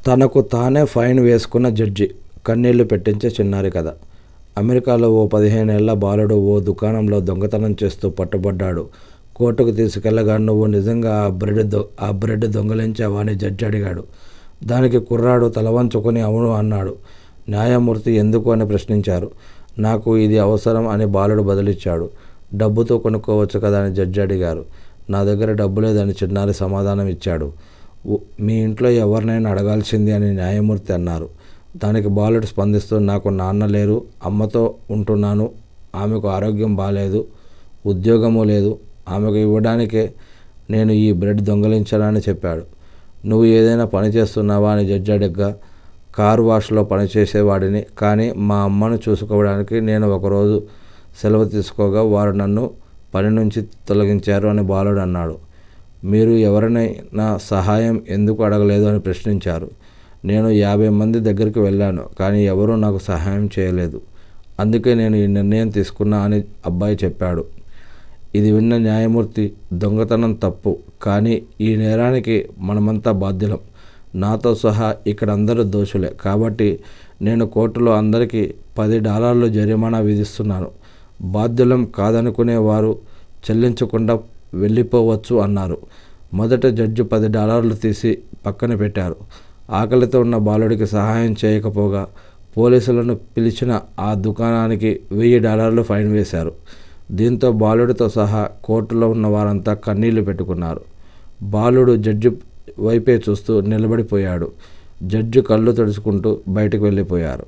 తనకు తానే ఫైన్ వేసుకున్న జడ్జి, కన్నీళ్లు పెట్టించే చిన్నారి కథ. అమెరికాలో ఓ 15 ఏళ్ల బాలుడు ఓ దుకాణంలో దొంగతనం చేస్తూ పట్టుబడ్డాడు. కోర్టుకు తీసుకెళ్లగా, నువ్వు నిజంగా ఆ బ్రెడ్ దొంగిలించావా అని జడ్జి అడిగాడు. దానికి కుర్రాడు తలవంచుకొని అవును అన్నాడు. న్యాయమూర్తి ఎందుకు అని ప్రశ్నించారు. నాకు ఇది అవసరం అని బాలుడు బదులిచ్చాడు. డబ్బుతో కొనుక్కోవచ్చు కదా అని జడ్జి అడిగారు. నా దగ్గర డబ్బు లేదని చిన్నారి సమాధానం ఇచ్చాడు. మీ ఇంట్లో ఎవరినైనా అడగాల్సింది అని న్యాయమూర్తి అన్నారు. దానికి బాలుడు స్పందిస్తూ, నాకు నాన్న లేరు, అమ్మతో ఉంటున్నాను, ఆమెకు ఆరోగ్యం బాలేదు, ఉద్యోగము లేదు, ఆమెకు ఇవ్వడానికే నేను ఈ బ్రెడ్ దొంగిలించానని చెప్పాడు. నువ్వు ఏదైనా పని చేస్తున్నావా అని జడ్జి అడగ్గా, కార్ వాష్లో పనిచేసేవాడిని, కానీ మా అమ్మను చూసుకోవడానికి నేను ఒకరోజు సెలవు తీసుకోగా వారు నన్ను పని నుంచి తొలగించారు అని బాలుడు అన్నాడు. మీరు ఎవరినైనా సహాయం ఎందుకు అడగలేదు అని ప్రశ్నించారు. నేను 50 మంది దగ్గరికి వెళ్ళాను, కానీ ఎవరూ నాకు సహాయం చేయలేదు, అందుకే నేను ఈ నిర్ణయం తీసుకున్నా అని అబ్బాయి చెప్పాడు. ఇది విన్న న్యాయమూర్తి, దొంగతనం తప్పు, కానీ ఈ నేరానికి మనమంతా బాధ్యులం. నాతో సహా ఇక్కడ అందరూ దోషులే, కాబట్టి నేను కోర్టులో అందరికీ $10 జరిమానా విధిస్తున్నాను. బాధ్యులం కాదనుకునే వారు చెల్లించకుండా వెళ్ళిపోవచ్చు అన్నారు. మొదట జడ్జి $10 తీసి పక్కన పెట్టారు. ఆకలితో ఉన్న బాలుడికి సహాయం చేయకపోగా పోలీసులను పిలిచిన ఆ దుకాణానికి $1000 ఫైన్ వేశారు. దీంతో బాలుడితో సహా కోర్టులో ఉన్న వారంతా కన్నీళ్లు పెట్టుకున్నారు. బాలుడు జడ్జి వైపే చూస్తూ నిలబడిపోయాడు. జడ్జి కళ్ళు తుడుచుకుంటూ బయటకు వెళ్ళిపోయారు.